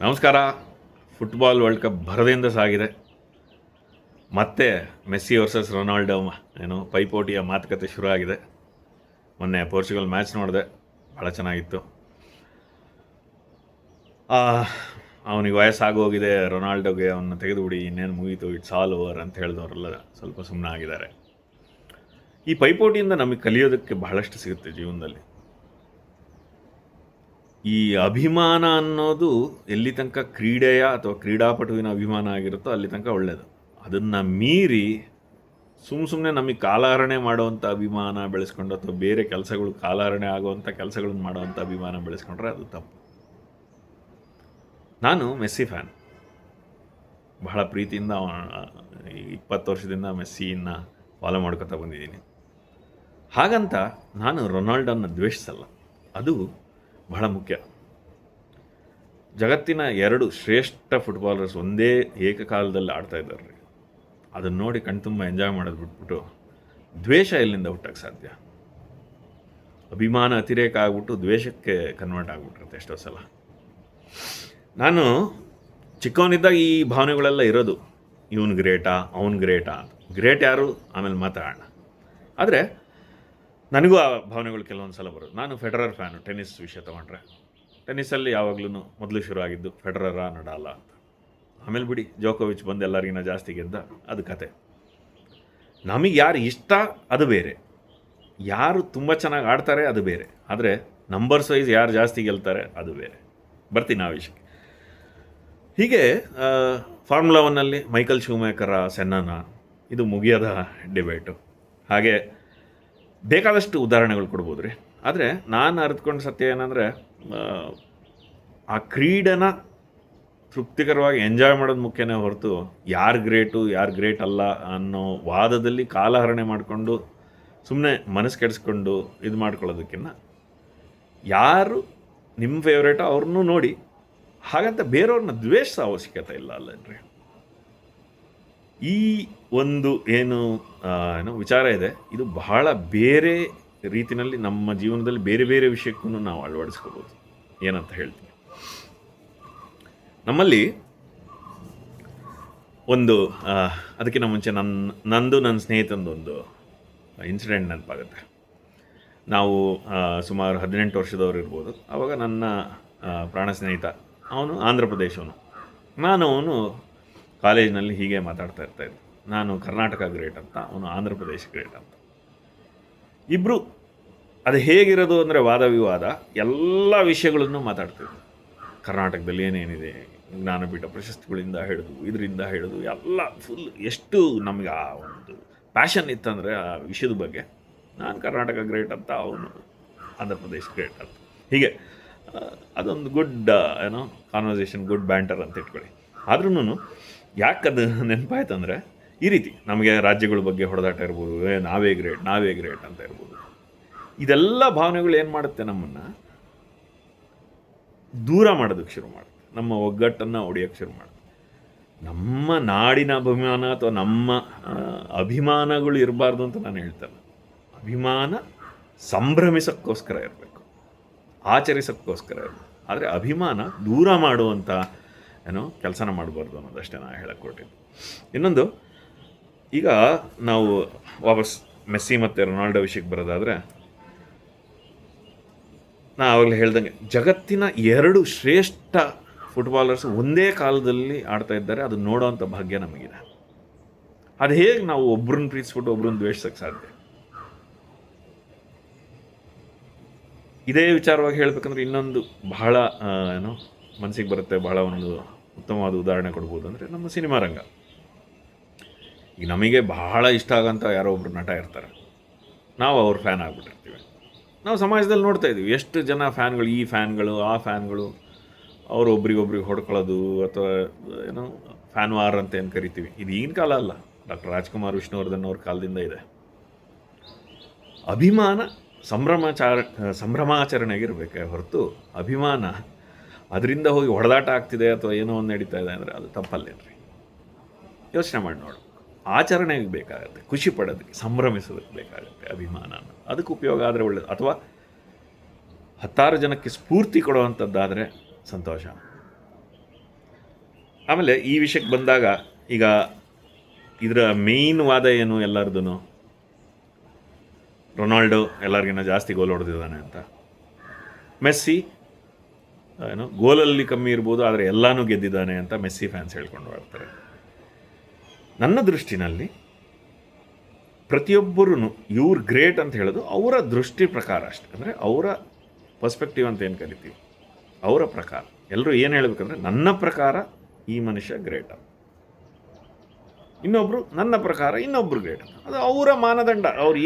ನಮಸ್ಕಾರ. Football world cup ಭರದಿಂದ ಸಾಗಿದೆ. ಮತ್ತೆ ಮೆಸ್ಸಿ ವರ್ಸಸ್ ರೊನಾಲ್ಡೋ ಪೈಪೋಟಿಯ ಮಾತುಕತೆ ಶುರು ಆಗಿದೆ. ಮೊನ್ನೆ ಪೋರ್ಚುಗಲ್ ಮ್ಯಾಚ್ ನೋಡಿದೆ, ಭಾಳ ಚೆನ್ನಾಗಿತ್ತು. ಅವನಿಗೆ ವಯಸ್ಸಾಗೋಗಿದೆ, ರೊನಾಲ್ಡೋಗೆ ಅವನ್ನ ತೆಗೆದುಬಿಡಿ, ಇನ್ನೇನು ಮುಗೀತು, ಇಟ್ಸ್ ಆಲ್ ಓವರ್ ಅಂತ ಹೇಳಿದವರೆಲ್ಲ ಸ್ವಲ್ಪ ಸುಮ್ಮನೆ ಆಗಿದ್ದಾರೆ. ಈ ಪೈಪೋಟಿಯಿಂದ ನಮಗೆ ಕಲಿಯೋದಕ್ಕೆ ಬಹಳಷ್ಟು ಸಿಗುತ್ತೆ ಜೀವನದಲ್ಲಿ. ಈ ಅಭಿಮಾನ ಅನ್ನೋದು ಎಲ್ಲಿ ತನಕ ಕ್ರೀಡೆಯ ಅಥವಾ ಕ್ರೀಡಾಪಟುವಿನ ಅಭಿಮಾನ ಆಗಿರುತ್ತೋ ಅಲ್ಲಿ ತನಕ ಒಳ್ಳೆಯದು. ಅದನ್ನು ಮೀರಿ ಸುಮ್ಮನೆ ನಮಗೆ ಕಾಲಹರಣೆ ಮಾಡುವಂಥ ಅಭಿಮಾನ ಬೆಳೆಸ್ಕೊಂಡು ಅಥವಾ ಬೇರೆ ಕೆಲಸಗಳು ಕಾಲಹರಣೆ ಆಗುವಂಥ ಕೆಲಸಗಳನ್ನು ಮಾಡುವಂಥ ಅಭಿಮಾನ ಬೆಳೆಸ್ಕೊಂಡ್ರೆ ಅದು ತಪ್ಪು. ನಾನು ಮೆಸ್ಸಿ ಫ್ಯಾನ್, ಬಹಳ ಪ್ರೀತಿಯಿಂದ 20 ವರ್ಷದಿಂದ ಮೆಸ್ಸಿಯನ್ನು ಫಾಲೋ ಮಾಡ್ಕೊತಾ ಬಂದಿದ್ದೀನಿ. ಹಾಗಂತ ನಾನು ರೊನಾಲ್ಡೋನ ದ್ವೇಷಿಸಲ್ಲ, ಅದು ಬಹಳ ಮುಖ್ಯ. ಜಗತ್ತಿನ 2 ಶ್ರೇಷ್ಠ ಫುಟ್ಬಾಲರ್ಸ್ ಒಂದೇ ಏಕಕಾಲದಲ್ಲಿ ಆಡ್ತಾ ಇದ್ದಾರೆ. ಅದನ್ನು ನೋಡಿ ಕಣ್ತುಂಬ ಎಂಜಾಯ್ ಮಾಡೋದು ಬಿಟ್ಬಿಟ್ಟು ದ್ವೇಷ ಎಲ್ಲಿಂದ ಹುಟ್ಟಕ್ಕೆ ಸಾಧ್ಯ? ಅಭಿಮಾನ ಅತಿರೇಕ ಆಗ್ಬಿಟ್ಟು ದ್ವೇಷಕ್ಕೆ ಕನ್ವರ್ಟ್ ಆಗಿಬಿಟ್ಟಿರುತ್ತೆ ಎಷ್ಟೋ ಸಲ. ನಾನು ಚಿಕ್ಕವನಿದ್ದಾಗ ಈ ಭಾವನೆಗಳೆಲ್ಲ ಇರೋದು, ಇವನು ಗ್ರೇಟಾ, ಅವನು ಗ್ರೇಟಾ, ಗ್ರೇಟ್ ಯಾರು ಆಮೇಲೆ ಮಾತಾಡೋಣ. ಆದರೆ ನನಗೂ ಆ ಭಾವನೆಗಳು ಕೆಲವೊಂದು ಸಲ ಬರೋದು. ನಾನು ಫೆಡರರ್ ಫ್ಯಾನು. ಟೆನ್ನಿಸ್ ವಿಷಯ ತೊಗೊಂಡ್ರೆ ಟೆನ್ನಿಸಲ್ಲಿ ಯಾವಾಗಲೂ ಮೊದಲು ಶುರು ಆಗಿದ್ದು ಫೆಡರರ, ನಡಾಲ ಅಂತ. ಆಮೇಲೆ ಬಿಡಿ, ಜೋಕೋವಿಚ್ ಬಂದು ಎಲ್ಲರಿಗಿನ್ನ ಜಾಸ್ತಿ ಗೆದ್ದ, ಅದು ಕತೆ. ನಮಗೆ ಯಾರು ಇಷ್ಟ ಅದು ಬೇರೆ, ಯಾರು ತುಂಬ ಚೆನ್ನಾಗಿ ಆಡ್ತಾರೆ ಅದು ಬೇರೆ, ಆದರೆ ನಂಬರ್ಸ್ ವೈಸ್ ಯಾರು ಜಾಸ್ತಿ ಗೆಲ್ತಾರೆ ಅದು ಬೇರೆ. ಬರ್ತೀನಿ ಆ ವಿಷಯಕ್ಕೆ. ಹೀಗೆ ಫಾರ್ಮುಲಾ 1ನಲ್ಲಿ ಮೈಕಲ್ ಶೂಮೇಕರ, ಸೆನ್ನನ, ಇದು ಮುಗಿಯದ ಡಿಬೇಟು. ಹಾಗೆ ಬೇಕಾದಷ್ಟು ಉದಾಹರಣೆಗಳು ಕೊಡ್ಬೋದು ರೀ. ಆದರೆ ನಾನು ಅರಿತುಕೊಂಡ ಸತ್ಯ ಏನಂದರೆ, ಆ ಕ್ರೀಡೆನ ತೃಪ್ತಿಕರವಾಗಿ ಎಂಜಾಯ್ ಮಾಡೋದು ಮುಖ್ಯನೇ ಹೊರತು ಯಾರು ಗ್ರೇಟು ಯಾರು ಗ್ರೇಟ್ ಅಲ್ಲ ಅನ್ನೋ ವಾದದಲ್ಲಿ ಕಾಲಹರಣೆ ಮಾಡಿಕೊಂಡು ಸುಮ್ಮನೆ ಮನಸ್ಸು ಕೆಡಿಸ್ಕೊಂಡು ಇದು ಮಾಡ್ಕೊಳ್ಳೋದಕ್ಕಿಂತ ಯಾರು ನಿಮ್ಮ ಫೇವ್ರೇಟೋ ಅವ್ರನ್ನೂ ನೋಡಿ. ಹಾಗಂತ ಬೇರೆಯವ್ರನ್ನ ದ್ವೇಷಿಸೋ ಅವಶ್ಯಕತೆ ಇಲ್ಲ ಅಲ್ಲನ್ರಿ. ಈ ಒಂದು ಏನು ವಿಚಾರ ಇದೆ, ಇದು ಬಹಳ ಬೇರೆ ರೀತಿಯಲ್ಲಿ ನಮ್ಮ ಜೀವನದಲ್ಲಿ ಬೇರೆ ಬೇರೆ ವಿಷಯಕ್ಕೂ ನಾವು ಅಳವಡಿಸ್ಕೋಬೋದು. ಏನಂತ ಹೇಳ್ತೀನಿ, ನಮ್ಮಲ್ಲಿ ಒಂದು ಅದಕ್ಕಿಂತ ಮುಂಚೆ ನನ್ನ ಸ್ನೇಹಿತಂದೊಂದು ಇನ್ಸಿಡೆಂಟ್ ನೆನಪಾಗುತ್ತೆ. ನಾವು ಸುಮಾರು 18 ವರ್ಷದವ್ರು ಇರ್ಬೋದು. ಆವಾಗ ನನ್ನ ಪ್ರಾಣ ಸ್ನೇಹಿತ, ಅವನು ಆಂಧ್ರ ಪ್ರದೇಶವನು, ಅವನು ಕಾಲೇಜಿನಲ್ಲಿ ಹೀಗೆ ಮಾತಾಡ್ತಾ ಇರ್ತಾಯಿದ್ದೆ. ನಾನು ಕರ್ನಾಟಕ ಗ್ರೇಟ್ ಅಂತ, ಅವನು ಆಂಧ್ರ ಪ್ರದೇಶ ಗ್ರೇಟ್ ಅಂತ. ಇಬ್ಬರು ಅದು ಹೇಗಿರೋದು ಅಂದರೆ ವಾದ ವಿವಾದ, ಎಲ್ಲ ವಿಷಯಗಳನ್ನು ಮಾತಾಡ್ತಿದ್ವಿ. ಕರ್ನಾಟಕದಲ್ಲಿ ಏನೇನಿದೆ, ಜ್ಞಾನಪೀಠ ಪ್ರಶಸ್ತಿಗಳಿಂದ ಹಿಡಿದು ಇದರಿಂದ ಹಿಡಿದು ಎಲ್ಲ ಫುಲ್ ಎಷ್ಟು ನಮಗೆ ಆ ಒಂದು ಪ್ಯಾಷನ್ ಇತ್ತಂದರೆ ಆ ವಿಷಯದ ಬಗ್ಗೆ. ನಾನು ಕರ್ನಾಟಕ ಗ್ರೇಟ್ ಅಂತ, ಅವನು ಆಂಧ್ರ ಪ್ರದೇಶ ಗ್ರೇಟ್ ಅಂತ. ಹೀಗೆ ಅದೊಂದು ಗುಡ್ ಕಾನ್ವರ್ಸೇಷನ್, ಗುಡ್ ಬ್ಯಾಂಟರ್ ಅಂತ ಇಟ್ಕೊಳ್ಳಿ. ಆದ್ರೂ ಯಾಕದು ನೆನಪಾಯ್ತಂದರೆ, ಈ ರೀತಿ ನಮಗೆ ರಾಜ್ಯಗಳ ಬಗ್ಗೆ ಹೊಡೆದಾಟ ಇರ್ಬೋದು, ನಾವೇ ಗ್ರೇಟ್ ಅಂತ ಇರ್ಬೋದು. ಇದೆಲ್ಲ ಭಾವನೆಗಳು ಏನು ಮಾಡುತ್ತೆ, ನಮ್ಮನ್ನು ದೂರ ಮಾಡೋದಕ್ಕೆ ಶುರು ಮಾಡುತ್ತೆ, ನಮ್ಮ ಒಗ್ಗಟ್ಟನ್ನು ಒಡೆಯೋಕ್ಕೆ ಶುರು ಮಾಡುತ್ತೆ. ನಮ್ಮ ನಾಡಿನ ಅಭಿಮಾನ ಅಥವಾ ನಮ್ಮ ಅಭಿಮಾನಗಳು ಇರಬಾರ್ದು ಅಂತ ನಾನು ಹೇಳ್ತೇನೆ. ಅಭಿಮಾನ ಸಂಭ್ರಮಿಸೋಕ್ಕೋಸ್ಕರ ಇರಬೇಕು, ಆಚರಿಸೋಕ್ಕೋಸ್ಕರ ಇರಬೇಕು. ಆದರೆ ಅಭಿಮಾನ ದೂರ ಮಾಡುವಂಥ ಕೆಲಸನ ಮಾಡಬಾರ್ದು ಅನ್ನೋದಷ್ಟೇ ನಾನು ಹೇಳಕ್ಕೆ ಕೊಟ್ಟಿದ್ದು. ಇನ್ನೊಂದು, ಈಗ ನಾವು ವಾಪಸ್ ಮೆಸ್ಸಿ ಮತ್ತು ರೊನಾಲ್ಡೋ ವಿಷಯಕ್ಕೆ ಬರೋದಾದರೆ, ನಾ ಆವಾಗಲೇ ಹೇಳ್ದಂಗೆ ಜಗತ್ತಿನ 2 ಶ್ರೇಷ್ಠ ಫುಟ್ಬಾಲರ್ಸ್ ಒಂದೇ ಕಾಲದಲ್ಲಿ ಆಡ್ತಾ ಇದ್ದಾರೆ. ಅದು ನೋಡೋವಂಥ ಭಾಗ್ಯ ನಮಗಿದೆ. ಅದು ಹೇಗೆ ನಾವು ಒಬ್ರನ್ನ ಪ್ರೀತಿಸ್ಬಿಟ್ಟು ಒಬ್ರನ್ನ ದ್ವೇಷಿಸೋಕ್ಕೆ ಸಾಧ್ಯ? ಇದೇ ವಿಚಾರವಾಗಿ ಹೇಳಬೇಕಂದ್ರೆ ಇನ್ನೊಂದು ಬಹಳ ಮನಸ್ಸಿಗೆ ಬರುತ್ತೆ, ಬಹಳ ಒಂದು ಉತ್ತಮವಾದ ಉದಾಹರಣೆ ಕೊಡ್ಬೋದು ಅಂದರೆ ನಮ್ಮ ಸಿನಿಮಾ ರಂಗ. ಈಗ ನಮಗೆ ಬಹಳ ಇಷ್ಟ ಆಗೋಂಥ ಯಾರೋ ಒಬ್ಬರು ನಟ ಇರ್ತಾರೆ, ನಾವು ಅವ್ರ ಫ್ಯಾನ್ ಆಗಿಬಿಟ್ಟಿರ್ತೀವಿ. ನಾವು ಸಮಾಜದಲ್ಲಿ ನೋಡ್ತಾ ಇದ್ದೀವಿ ಎಷ್ಟು ಜನ ಫ್ಯಾನ್ಗಳು, ಈ ಫ್ಯಾನ್ಗಳು ಆ ಫ್ಯಾನ್ಗಳು, ಅವರು ಒಬ್ರಿಗೊಬ್ರಿಗೆ ಹೊಡ್ಕೊಳ್ಳೋದು ಅಥವಾ ಫ್ಯಾನ್ ವಾರ್ ಅಂತ ಏನು ಕರಿತೀವಿ. ಇದು ಈಗಿನ ಕಾಲ ಅಲ್ಲ, ಡಾಕ್ಟರ್ ರಾಜ್ಕುಮಾರ್, ವಿಷ್ಣುವರ್ಧನ್ ಅವ್ರ ಕಾಲದಿಂದ ಇದೆ. ಅಭಿಮಾನ ಸಂಭ್ರಮಾಚರಣೆಗಿರಬೇಕೆ ಹೊರತು ಅಭಿಮಾನ ಅದರಿಂದ ಹೋಗಿ ಹೊಡೆದಾಟ ಆಗ್ತಿದೆ ಅಥವಾ ಏನೋ ಒಂದು ನಡೀತಾ ಇದೆ ಅಂದರೆ ಅದು ತಪ್ಪಲ್ಲೇನ್ರಿ. ಯೋಚನೆ ಮಾಡಿ ನೋಡು. ಆಚರಣೆಗೆ ಬೇಕಾಗುತ್ತೆ, ಖುಷಿ ಪಡೋದಕ್ಕೆ, ಸಂಭ್ರಮಿಸೋದಕ್ಕೆ ಬೇಕಾಗುತ್ತೆ ಅಭಿಮಾನ. ಅದಕ್ಕೆ ಉಪಯೋಗ ಆದರೆ ಒಳ್ಳೆಯದು, ಅಥವಾ 10 ಜನಕ್ಕೆ ಸ್ಫೂರ್ತಿ ಕೊಡುವಂಥದ್ದಾದರೆ ಸಂತೋಷ. ಆಮೇಲೆ ಈ ವಿಷಯಕ್ಕೆ ಬಂದಾಗ ಈಗ ಇದರ ಮೇಯ್ನ್ ವಾದ ಏನು ಎಲ್ಲರದು, ರೊನಾಲ್ಡೋ ಎಲ್ಲರಿಗಿನ್ನ ಜಾಸ್ತಿ ಗೋಲ್ ಹೊಡೆದಿದ್ದಾನೆ ಅಂತ. ಮೆಸ್ಸಿ ಏನು ಗೋಲಲ್ಲಿ ಕಮ್ಮಿ ಇರ್ಬೋದು, ಆದರೆ ಎಲ್ಲನೂ ಗೆದ್ದಿದ್ದಾನೆ ಅಂತ ಮೆಸ್ಸಿ ಫ್ಯಾನ್ಸ್ ಹೇಳ್ಕೊಂಡು ಬರ್ತಾರೆ. ನನ್ನ ದೃಷ್ಟಿನಲ್ಲಿ ಪ್ರತಿಯೊಬ್ಬರೂ ಇವ್ರು ಗ್ರೇಟ್ ಅಂತ ಹೇಳೋದು ಅವರ ದೃಷ್ಟಿ ಪ್ರಕಾರ ಅಷ್ಟೆ. ಅಂದರೆ ಅವರ ಪರ್ಸ್ಪೆಕ್ಟಿವ್ ಅಂತ ಏನು ಕರಿತೀವಿ, ಅವರ ಪ್ರಕಾರ. ಎಲ್ಲರೂ ಏನು ಹೇಳಬೇಕಂದ್ರೆ, ನನ್ನ ಪ್ರಕಾರ ಈ ಮನುಷ್ಯ ಗ್ರೇಟ್ ಅಂತ, ಇನ್ನೊಬ್ಬರು ನನ್ನ ಪ್ರಕಾರ ಇನ್ನೊಬ್ಬರು ಗ್ರೇಟ್ ಅಂತ. ಅದು ಅವರ ಮಾನದಂಡ. ಅವ್ರು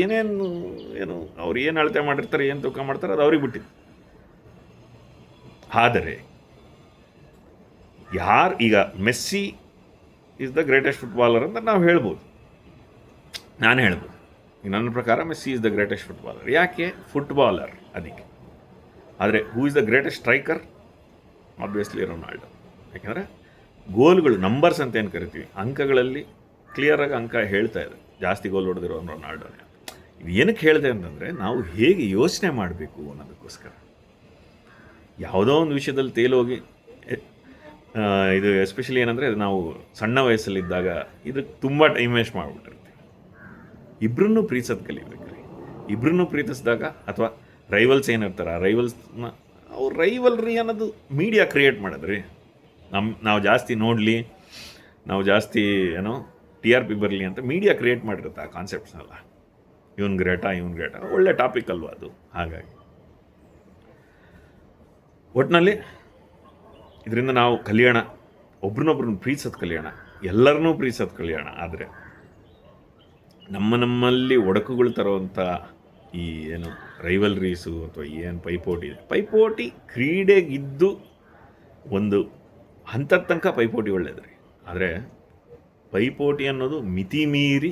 ಅವ್ರು ಏನು ಅಳತೆ ಮಾಡಿರ್ತಾರೆ, ಏನು ತೂಕ ಮಾಡ್ತಾರೆ, ಅದು ಅವ್ರಿಗೆ ಬಿಟ್ಟಿದ್ದು. ಆದರೆ ಈಗ Messi is the greatest footballer ಅಂತ ನಾವು ಹೇಳ್ಬೋದು, ನಾನು ಹೇಳ್ಬೋದು. ನನ್ನ ಪ್ರಕಾರ Messi is the greatest footballer. ಯಾಕೆ? ಫುಟ್ಬಾಲರ್ ಅದಕ್ಕೆ. ಆದರೆ who is the greatest striker? Obviously Ronaldo. ಯಾಕೆಂದರೆ ಗೋಲ್ಗಳು, ನಂಬರ್ಸ್ ಅಂತ ಏನು ಕರಿತೀವಿ, ಅಂಕಗಳಲ್ಲಿ ಕ್ಲಿಯರಾಗಿ ಅಂಕ ಹೇಳ್ತಾ ಇದೆ, ಜಾಸ್ತಿ ಗೋಲ್ ಹೊಡೆದಿರೋ ರೊನಾಲ್ಡೋನೇ. ಇದು ಏನಕ್ಕೆ ಹೇಳಿದೆ ಅಂತಂದರೆ, ನಾವು ಹೇಗೆ ಯೋಚನೆ ಮಾಡಬೇಕು ಅನ್ನೋದಕ್ಕೋಸ್ಕರ. ಯಾವುದೋ ಒಂದು ವಿಷಯದಲ್ಲಿ ತೇಲೋಗಿ ಇದು ಎಸ್ಪೆಷಲಿ ಏನಂದರೆ, ನಾವು ಸಣ್ಣ ವಯಸ್ಸಲ್ಲಿದ್ದಾಗ ಇದಕ್ಕೆ ತುಂಬ ಟೈಮ್ ವೇಸ್ಟ್ ಮಾಡಿಬಿಟ್ಟಿರ್ತೀವಿ. ಇಬ್ಬರನ್ನೂ ಪ್ರೀತಿಸೋದು ಕಲಿಬೇಕ್ರಿ. ಇಬ್ಬರನ್ನೂ ಪ್ರೀತಿಸಿದಾಗ, ಅಥವಾ ರೈವಲ್ಸ್ ಏನಿರ್ತಾರೆ, ಆ ರೈವಲ್ಸ್ನ ಅವ್ರು ರೈವಲ್ರಿ ಅನ್ನೋದು ಮೀಡಿಯಾ ಕ್ರಿಯೇಟ್ ಮಾಡಿದ್ರಿ. ನಾವು ಜಾಸ್ತಿ ನೋಡಲಿ, ನಾವು ಜಾಸ್ತಿ TRP ಬರಲಿ ಅಂತ ಮೀಡಿಯಾ ಕ್ರಿಯೇಟ್ ಮಾಡಿರುತ್ತೆ ಆ ಕಾನ್ಸೆಪ್ಟ್ಸ್ನೆಲ್ಲ. ಇವನು ಗ್ರೇಟಾ, ಒಳ್ಳೆ ಟಾಪಿಕ್ ಅಲ್ವಾ ಅದು. ಹಾಗಾಗಿ ಒಟ್ಟಿನಲ್ಲಿ ಇದರಿಂದ ನಾವು ಕಲಿಯೋಣ, ಒಬ್ರನ್ನೊಬ್ರನ್ನ ಪ್ರೀತಿಸೋದು ಕಲಿಯೋಣ, ಎಲ್ಲರನ್ನೂ ಪ್ರೀತಿಸೋದು ಕಲಿಯೋಣ. ಆದರೆ ನಮ್ಮಲ್ಲಿ ಒಡಕುಗಳು ತರುವಂಥ ಈ ರೈವಲ್ರೀಸು ಅಥವಾ ಏನು ಪೈಪೋಟಿ ಕ್ರೀಡೆಗಿದ್ದು ಒಂದು ಹಂತದ ತನಕ ಪೈಪೋಟಿ ಒಳ್ಳೆಯದ್ರಿ. ಆದರೆ ಪೈಪೋಟಿ ಅನ್ನೋದು ಮಿತಿ ಮೀರಿ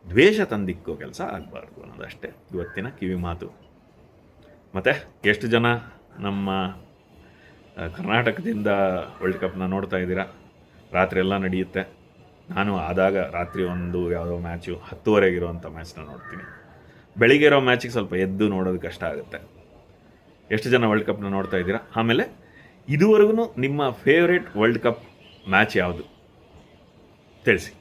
ದ್ವೇಷ ತಂದಿಕ್ಕೋ ಕೆಲಸ ಆಗಬಾರ್ದು ಅನ್ನೋದಷ್ಟೇ ಇವತ್ತಿನ ಕಿವಿ ಮಾತು. ಮತ್ತು ಎಷ್ಟು ಜನ ನಮ್ಮ ಕರ್ನಾಟಕದಿಂದ ವರ್ಲ್ಡ್ ಕಪ್ನ ನೋಡ್ತಾ ಇದ್ದೀರಾ? ರಾತ್ರಿ ಎಲ್ಲ ನಡೆಯುತ್ತೆ. ನಾನು ಆದಾಗ ರಾತ್ರಿ ಒಂದು ಯಾವುದೋ ಮ್ಯಾಚು 10:30 ಮ್ಯಾಚ್ನ ನೋಡ್ತೀನಿ. ಬೆಳಿಗ್ಗೆ ಇರೋ ಮ್ಯಾಚಿಗೆ ಸ್ವಲ್ಪ ಎದ್ದು ನೋಡೋದು ಕಷ್ಟ ಆಗುತ್ತೆ. ಎಷ್ಟು ಜನ ವರ್ಲ್ಡ್ ಕಪ್ನ ನೋಡ್ತಾ ಇದ್ದೀರಾ? ಆಮೇಲೆ ಇದುವರೆಗೂ ನಿಮ್ಮ ಫೇವ್ರೇಟ್ ವರ್ಲ್ಡ್ ಕಪ್ ಮ್ಯಾಚ್ ಯಾವುದು ತಿಳಿಸಿ.